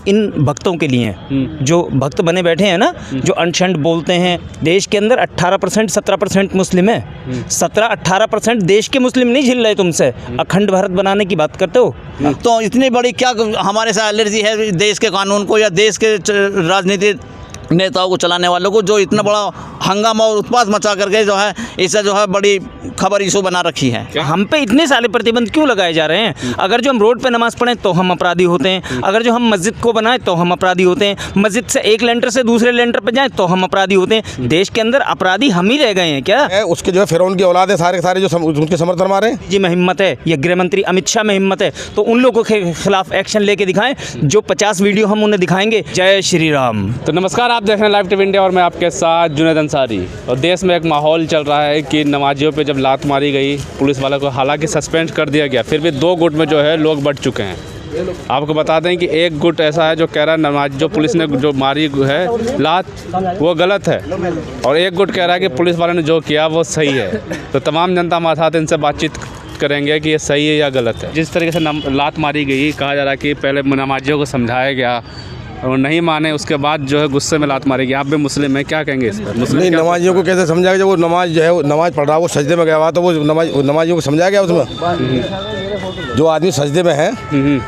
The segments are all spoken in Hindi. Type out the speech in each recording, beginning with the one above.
इन भक्तों के लिए हैं जो भक्त बने बैठे हैं ना, जो अनशंड बोलते हैं। देश के अंदर 18% 17% मुस्लिम है, 17-18% देश के मुस्लिम नहीं झिल रहे तुमसे, अखंड भारत बनाने की बात करते हो। तो इतनी बड़ी क्या हमारे साथ एलर्जी है देश के कानून को या देश के राजनीति नेताओं को चलाने वालों को, जो इतना बड़ा हंगामा और उत्पात मचा करके जो है इसे जो है बड़ी खबर इशू बना रखी है। हम पे इतने सारे प्रतिबंध क्यों लगाए जा रहे हैं? अगर जो हम रोड पे नमाज पढ़ें तो हम अपराधी होते हैं, अगर जो हम मस्जिद को बनाएं तो हम अपराधी होते हैं, मस्जिद से एक लेंटर से दूसरे लेंटर पे जाएं तो हम अपराधी होते हैं। देश के अंदर अपराधी हम ही रह गए हैं क्या? उसके जो है फिरौन की औलाद है, सारे जो उनके समर्थन मारे जी में हिम्मत है, ये गृह मंत्री अमित शाह में हिम्मत है तो उन लोगों के खिलाफ एक्शन लेके दिखाएं। जो 50 वीडियो हम उन्हें दिखाएंगे। जय श्री राम। तो नमस्कार, आप देख रहे हैं लाइव टीवी इंडिया और मैं आपके साथ जुनैद अंसारी। और देश में एक माहौल चल रहा है कि नमाजियों पे जब लात मारी गई पुलिस वालों को, हालांकि सस्पेंड कर दिया गया, फिर भी 2 गुट में जो है लोग बढ़ चुके हैं। आपको बता दें कि एक गुट ऐसा है जो कह रहा है नमाज जो पुलिस ने जो मारी है लात वो गलत है, और एक गुट कह रहा है कि पुलिस वालों ने जो किया वो सही है। तो तमाम जनता हमारे साथ इनसे बातचीत करेंगे कि ये सही है या गलत है। जिस तरीके से लात मारी गई, कहा जा रहा है कि पहले नमाजियों को समझाया गया और नहीं माने, उसके बाद जो है गुस्से में लात मारेगी। आप भी मुस्लिम हैं, क्या कहेंगे इस पर? मुस्लिम नमाजियों को कैसे समझाया? जब वो नमाज जो है नमाज पढ़ रहा है, वो सजदे में गया हुआ, तो वो नमाजियों को समझाया गया उसमें? जो आदमी सजदे में है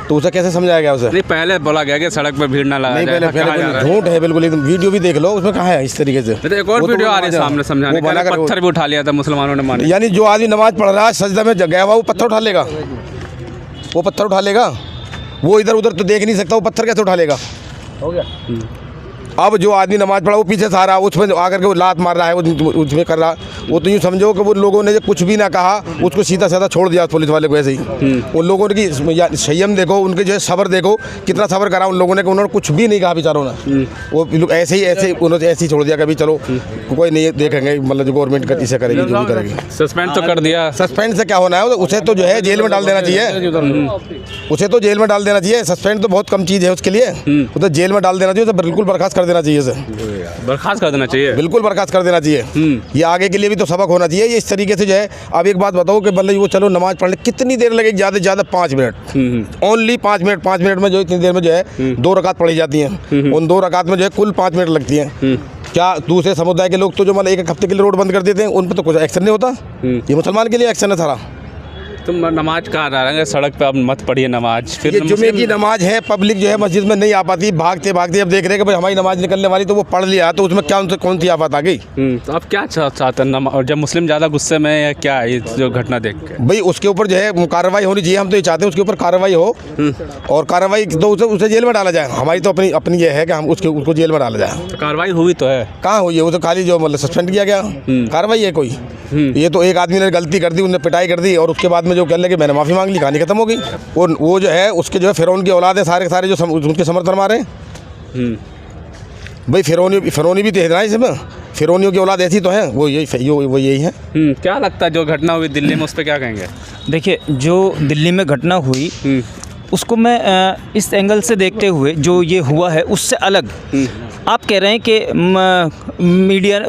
तो उसे कैसे समझाया गया उसे? नहीं, पहले बोला गया कि सड़क पर भीड़ ना लगाया नहीं, पहले झूठ है बिल्कुल एकदम। वीडियो भी देख लो, उसमें कहाँ है इस तरीके से। एक और वीडियो आ रही है सामने समझाने, पत्थर भी उठा लिया था मुसलमानों ने माने। यानी जो आदमी नमाज पढ़ रहा है सजदे में गया हुआ, वो पत्थर उठा लेगा? वो पत्थर उठा लेगा? वो इधर उधर तो देख नहीं सकता, वो पत्थर कैसे उठा लेगा? हो गया। अब जो आदमी नमाज पढ़ा वो पीछे से आ रहा, उसमें आकर के वो लात मार रहा है, वो उसमें कर रहा, वो तो यूँ समझो कि वो लोगों ने कुछ भी ना कहा, उसको सीधा साधा छोड़ दिया पुलिस वाले को ऐसे ही। उन लोगों ने की संयम देखो, उनके जो है सब्र देखो, कितना सब्र करा उन लोगों ने कि उन्होंने कुछ भी नहीं कहा बेचारों ने। वो ऐसे ही उन्होंने ऐसे ही छोड़ दिया, कभी चलो कोई नहीं देखेंगे, मतलब जो गवर्नमेंट इसे करेगी जो भी करेगी। सस्पेंड तो कर दिया। सस्पेंड से क्या होना है? उसे तो जो है जेल में डाल देना चाहिए, उसे तो जेल में डाल देना चाहिए। सस्पेंड तो बहुत कम चीज़ है उसके लिए, उसे जेल में डाल देना चाहिए, उसे बिल्कुल बर्खास्त कर देना चाहिए, बर्खास्त कर देना चाहिए, बिल्कुल बर्खास्त कर देना चाहिए। ये आगे के लिए भी तो सबक होना चाहिए। ये इस तरीके से जो है, अब एक बात बताओ कि मतलब वो चलो नमाज पढ़ने कितनी देर लगेगी? ज़्यादा से ज़्यादा 5 मिनट, ओनली 5 मिनट। 5 मिनट में जो इतनी देर में जो है 2 रकात पढ़ी जाती हैं, उन 2 रकात में जो है कुल 5 मिनट लगती हैं। क्या दूसरे समुदाय के लोग तो जो मतलब एक हफ्ते के लिए रोड बंद कर देते हैं, उन पर तो कुछ एक्शन नहीं होता? ये मुसलमान के लिए एक्शन है सारा। तुम नमाज कहाँ रह रहे हैं सड़क पे? अब मत पढ़िए नमाज। फिर ये जुमे की नमाज है, पब्लिक जो है मस्जिद में नहीं आ पाती, भागते भागते अब देख रहे हैं कि भाई हमारी नमाज निकलने वाली, तो वो पढ़ लिया तो उसमें क्या उनसे कौन सी आफत आ गई? तो आप क्या चाहते हैं? और जब मुस्लिम ज़्यादा गुस्से में या क्या ये जो घटना देख के? भाई उसके ऊपर जो है कार्रवाई होनी चाहिए। हम तो ये चाहते हैं उसके ऊपर कार्रवाई हो, और कार्रवाई तो उसे जेल में डाला जाए। हमारी तो अपनी ये है कि हम उसको जेल में डाला जाए। तो कार्रवाई हुई तो है? कहाँ हुई है? वो तो खाली जो मतलब सस्पेंड किया गया, कार्रवाई है कोई? ये तो एक आदमी ने गलती कर दी, उन्हें पिटाई कर दी, और उसके बाद में जो कह लगे मैंने माफ़ी मांग ली, कहानी खत्म हो गई। और वो जो है उसके जो है फिरौन की औलाद है, सारे जो उनके समर्थन मारे। भाई फिरौनी भी तो है इसमें, फिरौनियों की औलाद ऐसी तो है, वो यही है। क्या लगता है जो घटना हुई दिल्ली में, उस पर क्या कहेंगे? देखिए, जो दिल्ली में घटना हुई उसको मैं इस एंगल से देखते हुए, जो ये हुआ है उससे अलग, आप कह रहे हैं कि मीडिया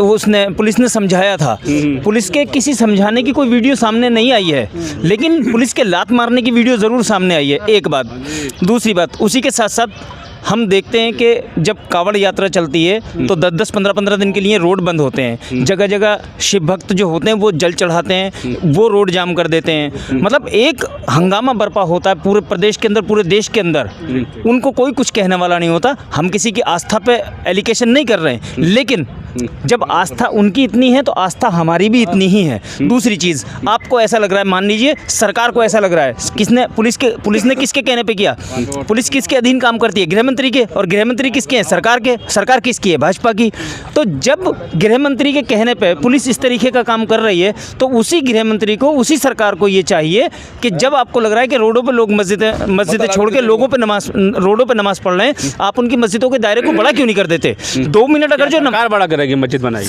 पुलिस ने समझाया था। पुलिस के किसी समझाने की कोई वीडियो सामने नहीं आई है, लेकिन पुलिस के लात मारने की वीडियो ज़रूर सामने आई है, एक बात। दूसरी बात, उसी के साथ साथ हम देखते हैं कि जब कावड़ यात्रा चलती है तो 10-10, 15-15 दिन के लिए रोड बंद होते हैं। जगह जगह शिव भक्त जो होते हैं वो जल चढ़ाते हैं, वो रोड जाम कर देते हैं। मतलब एक हंगामा बरपा होता है पूरे प्रदेश के अंदर, पूरे देश के अंदर। उनको कोई कुछ कहने वाला नहीं होता। हम किसी की आस्था पे एलिगेशन नहीं कर रहे हैं, लेकिन जब आस्था उनकी इतनी है तो आस्था हमारी भी इतनी ही है। दूसरी चीज़, आपको ऐसा लग रहा है, मान लीजिए सरकार को ऐसा लग रहा है, किसने पुलिस ने किसके कहने पे किया? पुलिस किसके अधीन काम करती है? गृह मंत्री के। और गृह मंत्री किसके हैं? सरकार के। सरकार किसकी है? भाजपा की। तो जब गृह मंत्री के कहने पे पुलिस इस तरीके का काम कर रही है, तो उसी गृह मंत्री को, उसी सरकार को ये चाहिए कि जब आपको लग रहा है कि रोडों पे लोग मस्जिदें छोड़ के रोडों पे नमाज पढ़ रहे हैं, आप उनकी मस्जिदों के दायरे को बड़ा क्यों नहीं कर देते? 2 मिनट अगर जो सरकार बड़ा करेगी, मस्जिद बनाई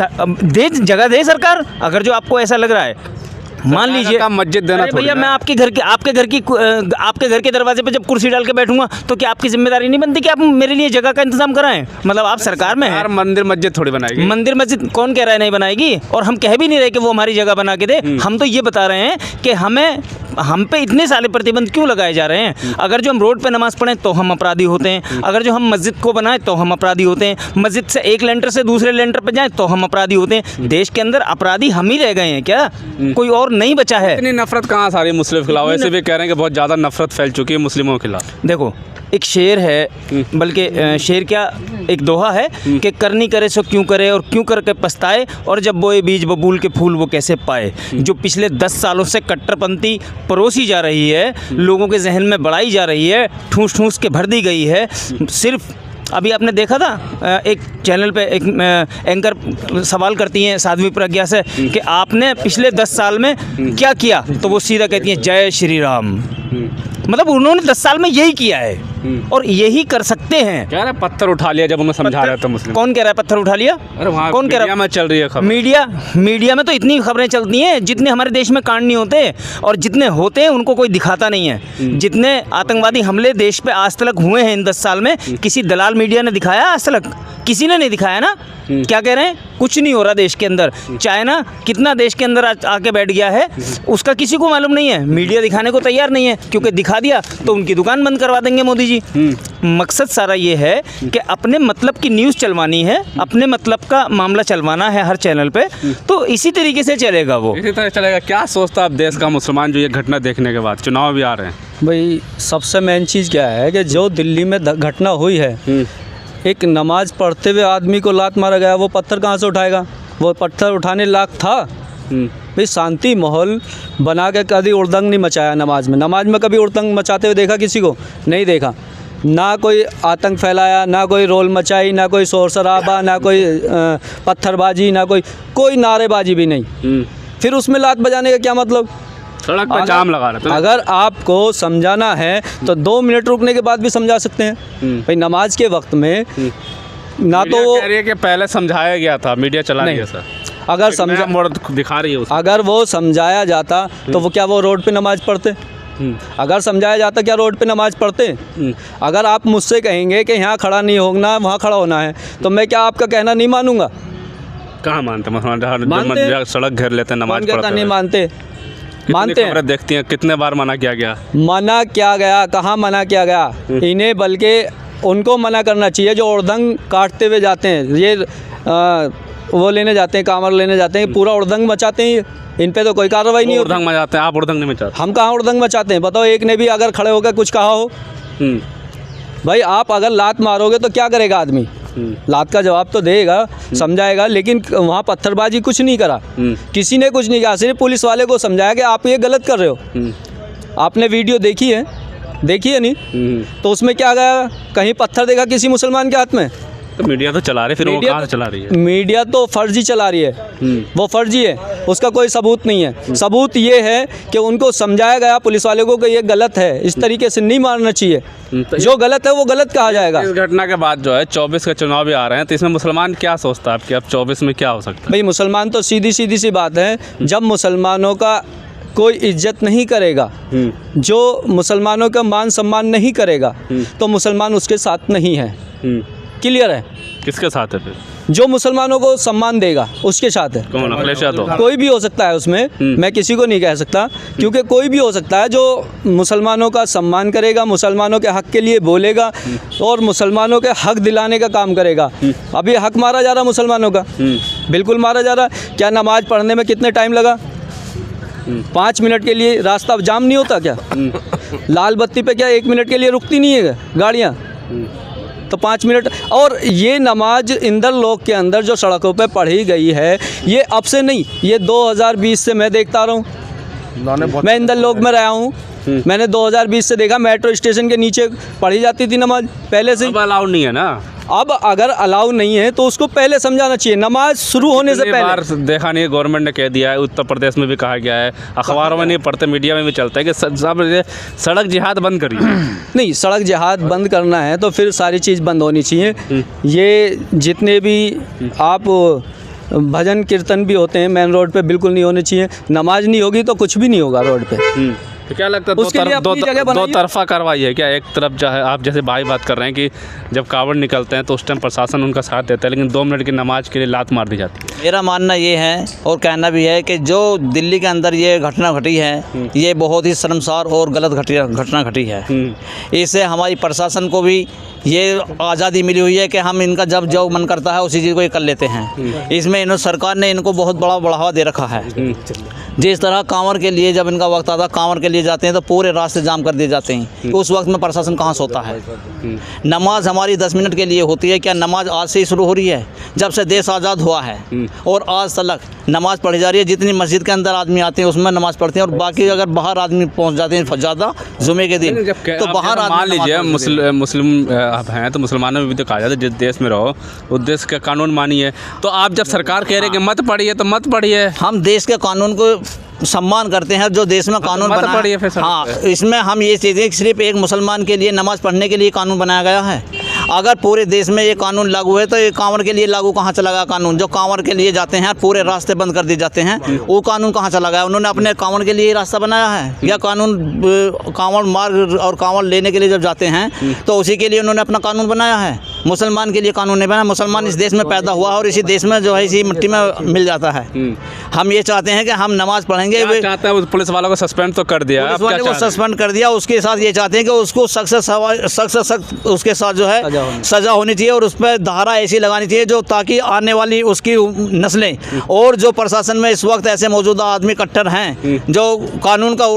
जगह दे सरकार। अगर जो आपको ऐसा लग रहा है, मान लीजिए मस्जिद देना, भैया मैं आपके घर के दरवाजे पे जब कुर्सी डाल के बैठूंगा तो क्या आपकी जिम्मेदारी नहीं बनती कि आप मेरे लिए जगह का इंतजाम कराएं? मतलब आप सरकार में हैं। मंदिर मस्जिद थोड़ी बनाएगी। मंदिर मस्जिद कौन कह रहा है नहीं बनाएगी? और हम कह भी नहीं रहे कि वो हमारी जगह बना के दे। हम तो ये बता रहे हैं कि हमें हम पे इतने सारे प्रतिबंध क्यों लगाए जा रहे हैं? अगर जो हम रोड पे नमाज़ पढ़ें तो हम अपराधी होते हैं, अगर जो हम मस्जिद को बनाएं तो हम अपराधी होते हैं, मस्जिद से एक लेंटर से दूसरे लेंटर पे जाएं तो हम अपराधी होते हैं। देश के अंदर अपराधी हम ही रह गए हैं क्या? कोई और नहीं बचा है। इतनी नफरत कहाँ सारी मुस्लिम के खिलाफ? ऐसे भी कह रहे हैं कि बहुत ज़्यादा नफरत फैल चुकी है मुस्लिमों के खिलाफ। देखो, एक शेर है, बल्कि शेर क्या, एक दोहा है कि करनी करे सो क्यों करे और क्यों करके पछताए, और जब बोए बीज बबूल के फूल वो कैसे पाए। जो पिछले 10 सालों से कट्टरपंथी परोसी जा रही है, लोगों के जहन में बढ़ाई जा रही है, ठूस ठूस के भर दी गई है। सिर्फ अभी आपने देखा था एक चैनल पे एक एंकर सवाल करती हैं साध्वी प्रज्ञा से कि आपने पिछले 10 साल में क्या किया, तो वो सीधा कहती हैं जय श्री राम। मतलब उन्होंने 10 साल में यही किया है और यही कर सकते हैं। कह रहे पत्थर उठा लिया जब उन्हें समझा रहा था मुस्लिम। कौन कह रहा है पत्थर उठा लिया? अरे वहाँ कौन कह रहा है? में चल रही है खबर। मीडिया में तो इतनी खबरें चलती हैं, जितने हमारे देश में कांड नहीं होते, और जितने होते हैं उनको कोई दिखाता नहीं है। जितने आतंकवादी हमले देश पे आज तक हुए हैं इन 10 साल में, किसी दलाल मीडिया ने दिखाया आज तक? किसी ने नहीं दिखाया ना। क्या कह रहे हैं? कुछ नहीं हो रहा देश के अंदर। चाइना कितना देश के अंदर आके बैठ गया है, उसका किसी को मालूम नहीं है। मीडिया दिखाने को तैयार नहीं है, क्योंकि दिखा दिया तो उनकी दुकान बंद करवा देंगे मोदी जी। मकसद सारा ये है कि अपने मतलब की न्यूज़ चलवानी है, अपने मतलब का मामला चलवाना है हर चैनल पे, तो इसी तरीके से चलेगा वो। इसी तरह चलेगा। क्या सोचता है अब देश का मुसलमान जो ये घटना देखने के बाद? चुनाव भी आ रहे हैं भाई, सबसे मेन चीज़ क्या है कि जो दिल्ली में घटना हुई है, एक नमाज पढ़ते हुए आदमी को लात मारा गया, वो पत्थर कहाँ से उठाएगा? वो पत्थर उठाने लायक था? भाई शांति माहौल बना के कभी उड़दंग नहीं मचाया नमाज में। नमाज में कभी उड़दंग मचाते हुए देखा किसी को? नहीं देखा। ना कोई आतंक फैलाया, ना कोई रोल मचाई, ना कोई शोर शराबा, ना कोई पत्थरबाजी, ना कोई नारेबाजी भी नहीं। फिर उसमें लात बजाने का क्या मतलब? सड़क पर जाम लगा रहे थे। अगर आपको समझाना है तो 2 मिनट रुकने के बाद भी समझा सकते हैं। भाई नमाज के वक्त में ना तो वो कह रही है कि पहले समझाया गया था, मीडिया चला रही है सर। अगर समझा दिखा रही है उसको। अगर वो समझाया जाता तो वो क्या वो रोड पे नमाज पढ़ते? अगर समझाया जाता क्या रोड पे नमाज पढ़ते? अगर आप मुझसे कहेंगे कि यहाँ खड़ा नहीं होना, वहाँ खड़ा होना है, तो मैं क्या आपका कहना नहीं मानूंगा? कहाँ मानते? सड़क घेर लेते हैं, नमाज पढ़ते नहीं मानते? मानते हैं। देखती हैं कितने बार मना किया गया। मना किया गया? कहाँ मना किया गया? इन्हें बल्कि उनको मना करना चाहिए जो उड़दंग काटते हुए जाते हैं, ये वो लेने जाते हैं, कामर लेने जाते हैं, पूरा उड़दंग मचाते हैं। इन पे तो कोई कार्रवाई नहीं होती। उड़दंग मचाते हैं, आप उड़दंग नहीं मचाते? हम कहाँ उड़दंग मचाते हैं? बताओ, एक ने भी अगर खड़े होकर कुछ कहा हो? भाई आप अगर लात मारोगे तो क्या करेगा आदमी? लात का जवाब तो देगा, समझाएगा, लेकिन वहाँ पत्थरबाजी कुछ नहीं करा, किसी ने कुछ नहीं कहा। सिर्फ पुलिस वाले को समझाया कि आप ये गलत कर रहे हो। आपने वीडियो देखी है नहीं? तो उसमें क्या गया? कहीं पत्थर देखा किसी मुसलमान के हाथ में? तो मीडिया तो चला रही, फिर वो कहाँ से चला रही है? मीडिया तो फर्जी चला रही है, वो फर्जी है, उसका कोई सबूत नहीं है। सबूत ये है कि उनको समझाया गया पुलिस वाले को कि ये गलत है, इस तरीके से नहीं मारना चाहिए। जो गलत है वो गलत कहा जाएगा। इस घटना के बाद जो है 24 के चुनाव भी आ रहे हैं, तो इसमें मुसलमान क्या सोचता है आपके? अब 24 में क्या हो सकता है? भाई मुसलमान तो सीधी सी बात है, जब मुसलमानों का कोई इज्जत नहीं करेगा, जो मुसलमानों का मान सम्मान नहीं करेगा, तो मुसलमान उसके साथ नहीं है। क्लियर है? किसके साथ है फिर? जो मुसलमानों को सम्मान देगा उसके साथ है। कौन? अखिलेश यादव? कोई भी हो सकता है उसमें, मैं किसी को नहीं कह सकता, क्योंकि कोई भी हो सकता है जो मुसलमानों का सम्मान करेगा, मुसलमानों के हक के लिए बोलेगा और मुसलमानों के हक दिलाने का काम करेगा। अभी हक मारा जा रहा मुसलमानों का, बिल्कुल मारा जा रहा। क्या नमाज पढ़ने में कितने टाइम लगा? 5 मिनट के लिए रास्ता जाम नहीं होता क्या? लाल बत्ती पे क्या 1 मिनट के लिए रुकती नहीं है गाड़ियाँ? तो 5 मिनट। और ये नमाज इंदर लोक के अंदर जो सड़कों पे पढ़ी गई है, ये अब से नहीं, ये 2020 से मैं देखता रहा हूँ। मैं इंदर लोक में रहा हूँ, मैंने 2020 से देखा मेट्रो स्टेशन के नीचे पढ़ी जाती थी नमाज पहले से। अब अलाउ नहीं है ना? अब अगर अलाउ नहीं है तो उसको पहले समझाना चाहिए, नमाज शुरू होने से पहले। देखा नहीं, गवर्नमेंट ने कह दिया है, उत्तर प्रदेश में भी कहा गया है, अखबारों में नहीं पढ़ते, मीडिया में भी चलता है कि सब सड़क जिहाद बंद करिए। नहीं, सड़क जिहाद बंद करना है तो फिर सारी चीज़ बंद होनी चाहिए। ये जितने भी आप भजन कीर्तन भी होते हैं मेन रोड पे, बिल्कुल नहीं होने चाहिए। नमाज नहीं होगी तो कुछ भी नहीं होगा रोड पे। तो क्या लगता है उसके लिए अपनी जगह दो बनाइए। तरफा कार्रवाई है क्या? एक तरफ जो है आप जैसे भाई बात कर रहे हैं कि जब कावड़ निकलते हैं तो उस टाइम प्रशासन उनका साथ देता है, लेकिन 2 मिनट की नमाज के लिए लात मार दी जाती है। मेरा मानना ये है और कहना भी है कि जो दिल्ली के अंदर ये घटना घटी है ये बहुत ही शर्मसार और गलत घटना घटी है। इससे हमारी प्रशासन को भी ये आज़ादी मिली हुई है कि हम इनका जब जो मन करता है उसी चीज़ को ये कर लेते हैं। इसमें सरकार ने इनको बहुत बड़ा बढ़ावा दे रखा है। जिस तरह कांवड़ के लिए जब इनका वक्त आता कांवड़ के लिए जाते हैं तो पूरे रास्ते जाम कर दिए जाते हैं। उस वक्त में प्रशासन कहाँ सोता है? नमाज हमारी 10 मिनट के लिए होती है। क्या नमाज आज से ही शुरू हो रही है? जब से देश आज़ाद हुआ है और आज तक नमाज पढ़ी जा रही है। जितनी मस्जिद के अंदर आदमी आते हैं उसमें नमाज पढ़ते हैं और बाकी अगर बाहर आदमी पहुँच जाते हैं ज़्यादा जुमे के दिन तो बाहर मान लीजिए मुस्लिम आप हैं तो मुसलमानों में भी तो कहा जाता है जिस देश में रहो उस देश का कानून मानिए। तो आप जब सरकार कह रहे हैं कि मत पढ़िए तो मत पढ़िए। हम देश के कानून को सम्मान करते हैं जो देश में कानून मत बना पढ़िए फिर है। हाँ, इसमें हम ये चीज़ें सिर्फ एक मुसलमान के लिए नमाज़ पढ़ने के लिए कानून बनाया गया है। अगर पूरे देश में ये कानून लागू है तो ये कांवड़ के लिए लागू कहाँ चला गया कानून? जो कांवड़ के लिए जाते हैं पूरे रास्ते बंद कर दिए जाते हैं, वो कानून कहाँ चला गया? उन्होंने अपने कांवड़ के लिए रास्ता बनाया है या कानून कांवड़ मार्ग और कांवड़ लेने के लिए जब जाते हैं तो उसी के लिए उन्होंने अपना कानून बनाया है। मुसलमान के लिए कानून नहीं बनाया। मुसलमान इस देश में पैदा हुआ और इसी देश में जो है इसी मिट्टी में मिल जाता है। हम ये चाहते हैं कि हम नमाज़ पढ़ेंगे। चाहते हैं पुलिस वालों को सस्पेंड तो कर दिया, पुलिस वाले को सस्पेंड कर दिया। उसके साथ ये चाहते हैं कि उसको सख्त से सख्त उसके साथ जो है सज़ा होनी चाहिए और उस पर धारा ऐसी लगानी चाहिए जो ताकि आने वाली उसकी नस्लें और जो प्रशासन में इस वक्त ऐसे मौजूदा आदमी कट्टर हैं जो कानून का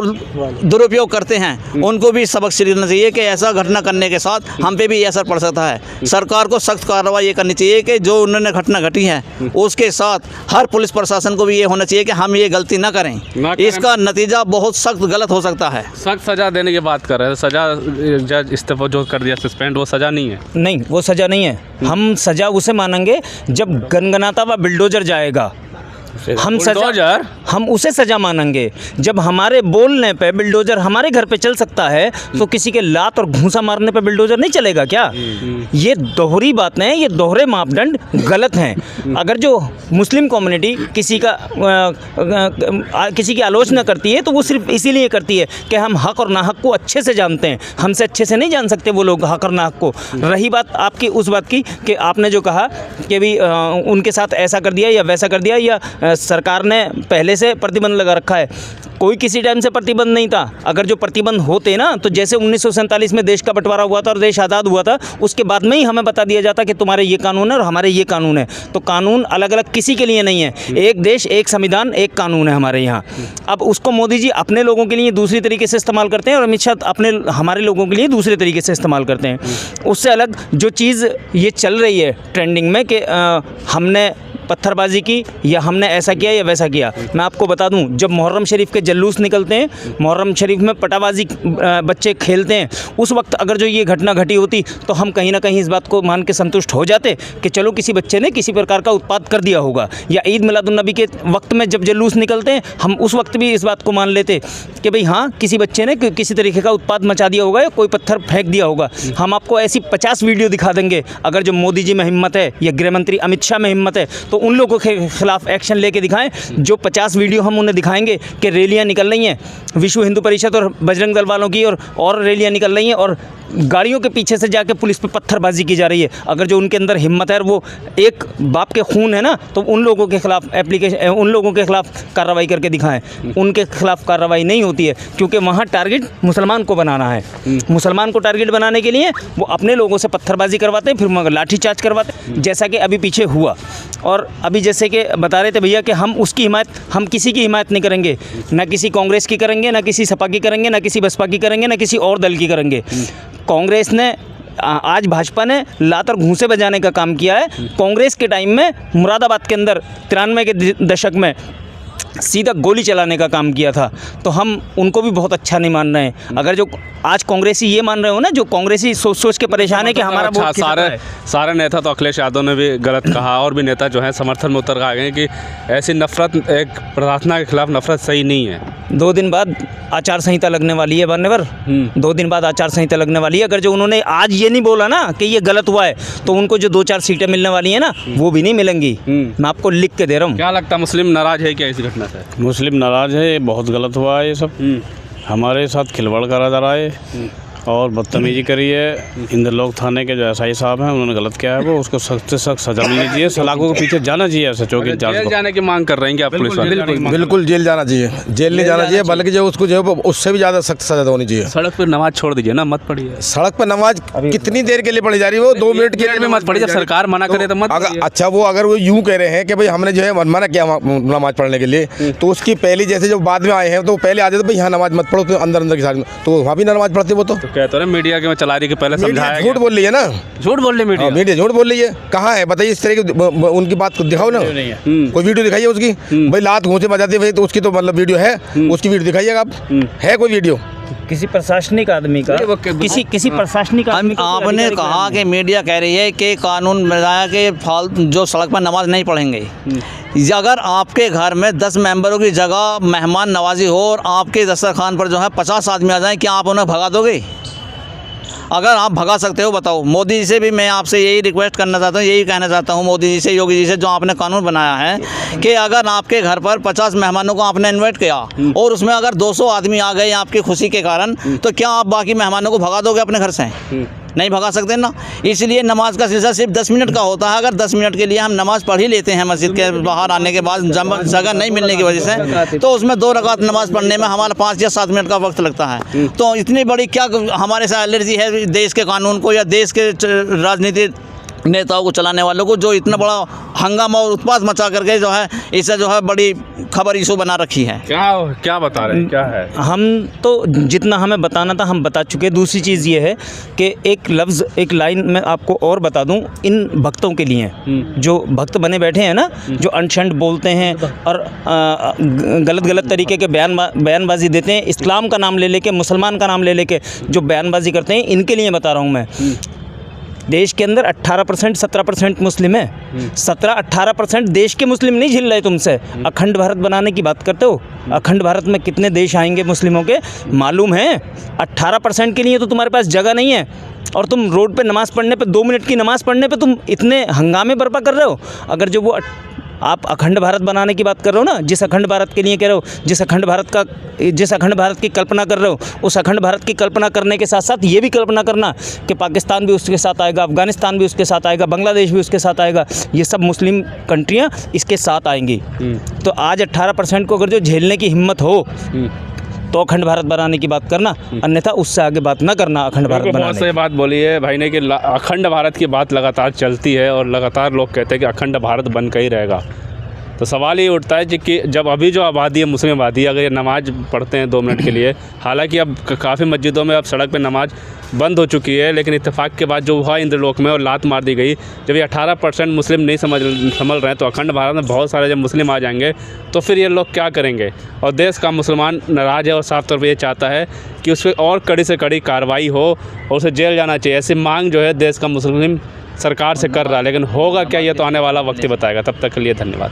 दुरुपयोग करते हैं उनको भी सबक सीखना चाहिए कि ऐसा घटना करने के साथ हम पे भी असर पड़ सकता है। सरकार को सख्त कार्रवाई ये करनी चाहिए कि जो उन्होंने घटना घटी है उसके साथ हर पुलिस प्रशासन को भी ये होना चाहिए कि हम ये गलती ना करें। इसका नतीजा बहुत सख्त गलत हो सकता है। सख्त सज़ा देने की बात कर रहे हैं। सज़ा जज इस्तीफा जो कर दिया सस्पेंड वो सज़ा नहीं है। नहीं, वो सज़ा नहीं है। हम सज़ा उसे मानेंगे जब गनगनाता हुआ बिल्डोजर जाएगा। हम उसे सज़ा मानेंगे जब हमारे बोलने पे बिल्डोजर हमारे घर पे चल सकता है तो किसी के लात और घूंसा मारने पे बिल्डोजर नहीं चलेगा क्या? ये दोहरी बातें हैं, ये दोहरे मापदंड गलत हैं। अगर जो मुस्लिम कम्युनिटी किसी की आलोचना करती है तो वो सिर्फ इसीलिए करती है कि हम हक और नाहक को अच्छे से जानते हैं। हमसे अच्छे से नहीं जान सकते वो लोग हक और नाहक को। रही बात आपकी उस बात की कि आपने जो कहा कि भी उनके साथ ऐसा कर दिया या वैसा कर दिया या सरकार ने पहले से प्रतिबंध लगा रखा है। कोई किसी टाइम से प्रतिबंध नहीं था। अगर जो प्रतिबंध होते ना तो जैसे 1947 में देश का बंटवारा हुआ था और देश आज़ाद हुआ था उसके बाद में ही हमें बता दिया जाता कि तुम्हारे ये कानून है और हमारे ये कानून है। तो कानून अलग अलग किसी के लिए नहीं है। एक देश, एक संविधान, एक कानून है हमारे यहाँ। अब उसको मोदी जी अपने लोगों के लिए दूसरी तरीके से इस्तेमाल करते हैं और अमित शाह हमारे लोगों के लिए दूसरे तरीके से इस्तेमाल करते हैं। उससे अलग जो चीज़ ये चल रही है ट्रेंडिंग में कि हमने पत्थरबाजी की या हमने ऐसा किया या वैसा किया, मैं आपको बता दूं जब मुहर्रम शरीफ के जुलूस निकलते हैं, मुहर्रम शरीफ में पटाबाजी बच्चे खेलते हैं, उस वक्त अगर जो ये घटना घटी होती तो हम कहीं ना कहीं इस बात को मान के संतुष्ट हो जाते कि चलो किसी बच्चे ने किसी प्रकार का उत्पात कर दिया होगा। या ईद मिलादुन्नबी के वक्त में जब जुलूस निकलते हैं हम उस वक्त भी इस बात को मान लेते कि भाई हाँ किसी बच्चे ने किसी तरीके का उत्पात मचा दिया होगा या कोई पत्थर फेंक दिया होगा। हम आपको ऐसी 50 वीडियो दिखा देंगे अगर जो मोदी जी में हिम्मत है या गृह मंत्री अमित शाह में हिम्मत है तो उन लोगों के खिलाफ एक्शन लेके दिखाएं। जो 50 वीडियो हम उन्हें दिखाएंगे कि रैलियां निकल रही हैं विश्व हिंदू परिषद और बजरंग दल वालों की और रैलियां निकल रही हैं और गाड़ियों के पीछे से जाके पुलिस पे पत्थरबाजी की जा रही है। अगर जो उनके अंदर हिम्मत है और वो एक बाप के खून है ना तो उन लोगों के खिलाफ उन लोगों के खिलाफ कार्रवाई करके दिखाएं। उनके खिलाफ कार्रवाई नहीं होती है क्योंकि वहाँ टारगेट मुसलमान को बनाना है। मुसलमान को टारगेट बनाने के लिए वो अपने लोगों से पत्थरबाजी करवाते हैं, फिर मगर लाठीचार्ज करवाते हैं, जैसा कि अभी पीछे हुआ। और अभी जैसे कि बता रहे थे भैया कि हम किसी की हिमायत नहीं करेंगे, ना किसी कांग्रेस की करेंगे, ना किसी सपा की करेंगे, ना किसी बसपा की करेंगे, ना किसी और दल की करेंगे। कांग्रेस ने आज भाजपा ने लात और घूंसे बजाने का काम किया है। कांग्रेस के टाइम में मुरादाबाद के अंदर 93 के दशक में सीधा गोली चलाने का काम किया था, तो हम उनको भी बहुत अच्छा नहीं मान रहे हैं। अगर जो आज कांग्रेसी ये मान रहे हो ना, जो कांग्रेसी सोच के परेशान है कि हमारा वोट सारे नेता तो अखिलेश यादव ने भी गलत कहा और भी नेता जो है समर्थन में उतर आ गए कि ऐसी नफरत, एक प्रार्थना के खिलाफ नफरत सही नहीं है। 2 दिन बाद आचार संहिता लगने वाली है मान्यवर, 2 दिन बाद आचार संहिता लगने वाली है। अगर जो उन्होंने आज ये नहीं बोला ना कि ये गलत हुआ है तो उनको जो 2-4 सीटें मिलने वाली है ना वो भी नहीं मिलेंगी। मैं आपको लिख के दे रहा हूँ। क्या लगता है मुस्लिम नाराज है क्या इस घटना से? मुस्लिम नाराज़ है, ये बहुत गलत हुआ है ये सब हमारे साथ खिलवाड़ करा जा रहा है और बदतमीजी करी है। इंद्रलोक थाने के जो एसआई साहब हैं उन्होंने गलत किया है, वो उसको सख्त से सख्त सजा मिलनी चाहिए। सलाखों के पीछे जाना चाहिए ऐसे चौकी इंचार्ज जेल को। जाने की मांग कर रहे हैं कि आप पुलिस वाले? बिल्कुल जेल जाना चाहिए, जेल नहीं जाना चाहिए, बल्कि जो उसको जो उससे भी ज़्यादा सख्त सजा होनी चाहिए। सड़क पर नमाज छोड़ दीजिए ना, मत पढ़िए। सड़क पर नमाज कितनी देर के लिए पढ़ी जा रही है? वो 2 मिनट के लिए मत पढ़िए, जब सरकार मना करे तो मत पढ़िए। अच्छा, वो अगर वो यूं कह रहे हैं कि भाई हमने जो है मना किया नमाज पढ़ने के लिए, तो उसकी पहली जैसे जो बाद में आए हैं तो पहले आते थे भाई यहाँ नमाज मत पढ़ो, तो अंदर की साइड में, तो वहाँ भी नमाज पढ़ते वो तो कहते हैं मीडिया के में चला रही कि पहले समझाया। झूठ बोल रही है ना, झूठ बोल रही मीडिया। मीडिया झूठ बोल रही है। कहाँ है बताइए? इस तरह की उनकी बात को दिखाओ ना, कोई वीडियो दिखाइए उसकी। भाई लात घूंसे बजाते भाई तो उसकी तो मतलब वीडियो है, उसकी वीडियो दिखाइएगा आप। है कोई वीडियो? किसी प्रशासनिक आदमी का, किसी प्रशासनिक आदमी का कोई आपने अधिकारी कहा कि मीडिया कह रही है कि कानून बनाया कि फालतू जो सड़क पर नमाज नहीं पढ़ेंगे। अगर आपके घर में 10 मेंबरों की जगह मेहमान नवाजी हो और आपके दस्तरखान पर जो है 50 आदमी आ जाएं, क्या आप उन्हें भगा दोगे? अगर आप भगा सकते हो बताओ। मोदी जी से भी मैं आपसे यही रिक्वेस्ट करना चाहता हूँ, यही कहना चाहता हूँ मोदी जी से, योगी जी से, जो आपने कानून बनाया है कि अगर आपके घर पर 50 मेहमानों को आपने इनवाइट किया और उसमें अगर 200 आदमी आ गए आपकी खुशी के कारण, तो क्या आप बाकी मेहमानों को भगा दोगे अपने घर से? नहीं भगा सकते ना। इसलिए नमाज का सिलसिला सिर्फ 10 मिनट का होता है। अगर 10 मिनट के लिए हम नमाज़ पढ़ ही लेते हैं मस्जिद के बाहर आने के बाद, जगह नहीं मिलने की वजह से, तो उसमें 2 रकात नमाज़ पढ़ने में हमारा 5 या 7 मिनट का वक्त लगता है। तो इतनी बड़ी क्या हमारे साथ एलर्जी है देश के कानून को या देश के राजनीतिक नेताओं को चलाने वालों को, जो इतना बड़ा हंगामा और उत्पात मचा करके जो है इसे जो है बड़ी खबर इशू बना रखी है। क्या बता रहे हैं, क्या है? हम तो जितना हमें बताना था हम बता चुके। दूसरी चीज़ ये है कि एक लफ्ज़, एक लाइन मैं आपको और बता दूं इन भक्तों के लिए, जो भक्त बने बैठे हैं ना, जो अनशंड बोलते हैं और गलत तरीके के बयानबाजी देते हैं, इस्लाम का नाम ले लेके, मुसलमान का नाम ले लेके जो बयानबाजी करते हैं, इनके लिए बता रहा हूँ मैं। देश के अंदर 18% 17% मुस्लिम है। 17-18% देश के मुस्लिम नहीं झिल रहे तुमसे। अखंड भारत बनाने की बात करते हो। अखंड भारत में कितने देश आएंगे मुस्लिमों के मालूम है? 18% के लिए तो तुम्हारे पास जगह नहीं है, और तुम रोड पे नमाज़ पढ़ने पे, 2 मिनट की नमाज़ पढ़ने पे तुम इतने हंगामे बर्पा कर रहे हो। अगर जो वो आप अखंड भारत बनाने की बात कर रहे हो ना, जिस अखंड भारत के लिए कह रहे हो, जिस अखंड भारत की कल्पना कर रहे हो, उस अखंड भारत की कल्पना करने के साथ साथ ये भी कल्पना करना कि पाकिस्तान भी उसके साथ आएगा, अफगानिस्तान भी उसके साथ आएगा, बांग्लादेश भी उसके साथ आएगा, ये सब मुस्लिम कंट्रियाँ इसके साथ आएंगी। तो आज 18% को अगर जो झेलने की हिम्मत हो तो अखंड भारत बनाने की बात करना, अन्यथा उससे आगे बात ना करना। अखंड भारत बनाने बहुत सही बात बोली है भाई ने कि अखंड भारत की बात लगातार चलती है और लगातार लोग कहते हैं कि अखंड भारत बन कर ही रहेगा। तो सवाल ये उठता है कि जब अभी जो आबादी है, मुस्लिम आबादी, अगर ये नमाज़ पढ़ते हैं 2 मिनट के लिए, हालांकि अब काफ़ी मस्जिदों में अब सड़क पे नमाज बंद हो चुकी है, लेकिन इत्तेफाक के बाद जो हुआ इंद्रलोक में और लात मार दी गई, जब ये 18% मुस्लिम नहीं संभल रहे हैं, तो अखंड भारत में बहुत सारे जब मुस्लिम आ जाएंगे तो फिर ये लोग क्या करेंगे? और देश का मुसलमान नाराज़ है और साफ तौर पर ये चाहता है कि उस पर और कड़ी से कड़ी कार्रवाई हो और उसे जेल जाना चाहिए। ऐसी मांग जो है देश का मुस्लिम सरकार से कर रहा है, लेकिन होगा क्या ये तो आने वाला वक्त ही बताएगा। तब तक के लिए धन्यवाद।